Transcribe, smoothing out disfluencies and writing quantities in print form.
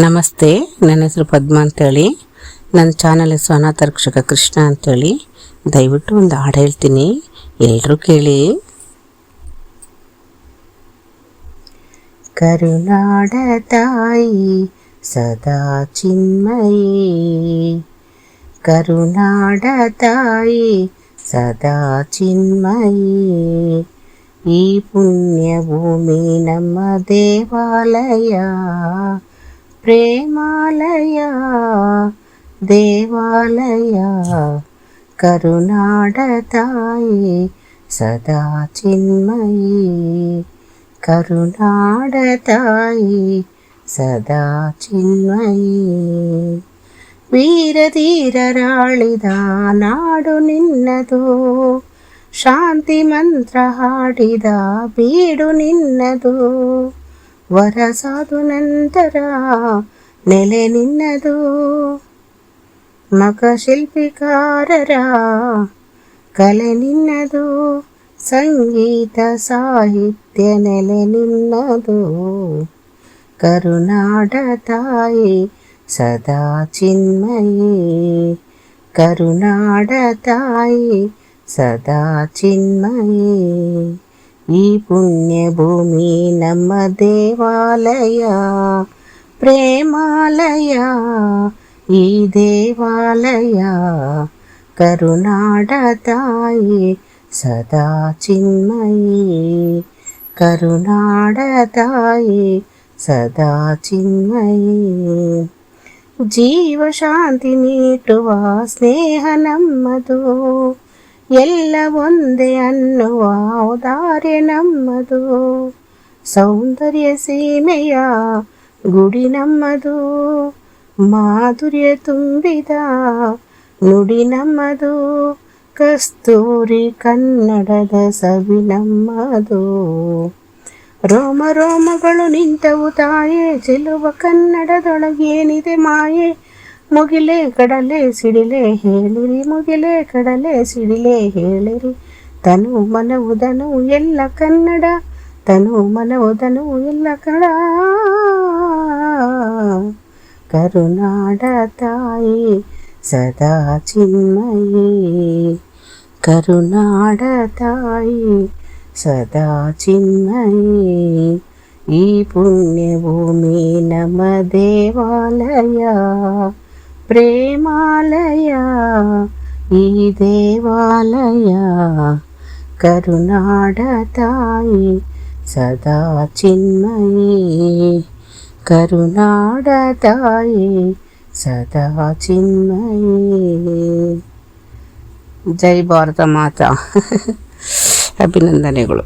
ನಮಸ್ತೆ, ನನ್ನ ಹೆಸರು ಪದ್ಮ ಅಂತೇಳಿ. ನನ್ನ ಚಾನಲ್ ಹೆಸರು ಅನಾಥ ರಕ್ಷಕ ಕೃಷ್ಣ ಅಂತೇಳಿ. ದಯವಿಟ್ಟು ಒಂದು ಹಾಡು ಹೇಳ್ತೀನಿ, ಎಲ್ಲರೂ ಕೇಳಿ. ಕರುನಾಡ ತಾಯಿ ಸದಾ ಚಿನ್ಮಯಿ, ಕರುನಾಡ ತಾಯಿ ಸದಾ ಚಿನ್ಮಯಿ. ಈ ಪುಣ್ಯ ಭೂಮಿ ನಮ್ಮ ದೇವಾಲಯ, ಪ್ರೇಮಾಲಯ ದೇವಾಲಯ. ಕರುನಾಡ ತಾಯಿ ಸದಾ ಚಿನ್ಮಯಿ, ಕರುನಾಡ ತಾಯಿ ಸದಾ ಚಿನ್ಮಯಿ. ವೀರಧೀರರಾಳಿದ ನಾಡು ನಿನ್ನದು, ಶಾಂತಿ ಮಂತ್ರ ಹಾಡಿದ ಬೀಡು ನಿನ್ನದು. ವರಸಾದು ನಂತರ ನೆಲೆ ನಿನ್ನದು, ಮಗ ಶಿಲ್ಪಿಕಾರರ ಕಲೆ ನಿನ್ನದು. ಸಂಗೀತ ಸಾಹಿತ್ಯ ನೆಲೆ ನಿನ್ನದು. ಕರುನಾಡ ತಾಯಿ ಸದಾ ಚಿನ್ಮಯಿ, ಕರುನಾಡ ತಾಯಿ ಸದಾ ಚಿನ್ಮಯಿ. ಈ ಪುಣ್ಯ ಭೂಮಿ ನಮ್ಮ ದೇವಾಲಯ, ಪ್ರೇಮಾಲಯ ಈ ದೇವಾಲಯ. ಕರುನಾಡ ತಾಯಿ ಸದಾ ಚಿನ್ಮಯಿ, ಕರುನಾಡ ತಾಯಿ ಸದಾ ಚಿನ್ಮಯಿ. ಜೀವ ಶಾಂತಿ ನೀಡುವ ಸ್ನೇಹ ನಮ್ಮದು, ಎಲ್ಲ ಒಂದೇ ಅನ್ನುವ ಔದಾರ್ಯ ನಮ್ಮದು. ಸೌಂದರ್ಯ ಸೀಮೆಯ ಗುಡಿ ನಮ್ಮದು, ಮಾಧುರ್ಯ ತುಂಬಿದ ನುಡಿ ನಮ್ಮದು. ಕಸ್ತೂರಿ ಕನ್ನಡದ ಸವಿ ನಮ್ಮದು. ರೋಮ ರೋಮಗಳು ನಿಂತವು ತಾಯೇ, ಚೆಲುವ ಕನ್ನಡದೊಳಗೇನಿದೆ ಮಾಯೆ. ಮುಗಿಲೆ ಕಡಲೆ ಸಿಡಿಲೆ ಹೇಳಿರಿ, ಮುಗಿಲೆ ಕಡಲೆ ಸಿಡಿಲೆ ಹೇಳಿರಿ. ತನು ಮನವುದನು ಎಲ್ಲ ಕನ್ನಡ, ತನು ಮನವುದನು ಎಲ್ಲ ಕನ್ನಡ. ಕರುನಾಡ ತಾಯಿ ಸದಾ ಚಿನ್ಮಯಿ, ಕರುನಾಡ ತಾಯಿ ಸದಾ ಚಿನ್ಮಯಿ. ಈ ಪುಣ್ಯ ಭೂಮಿ ನಮ್ಮ ದೇವಾಲಯ, ಪ್ರೇಮಾಲಯ ಈ ದೇವಾಲಯ. ಕರುನಾಡ ತಾಯಿ ಸದಾ ಚಿನ್ಮಯಿ, ಕರುನಾಡ ತಾಯಿ ಸದಾ ಚಿನ್ಮಯಿ. ಜೈ ಭಾರತ ಮಾತಾ. ಅಭಿನಂದನೆಗಳು.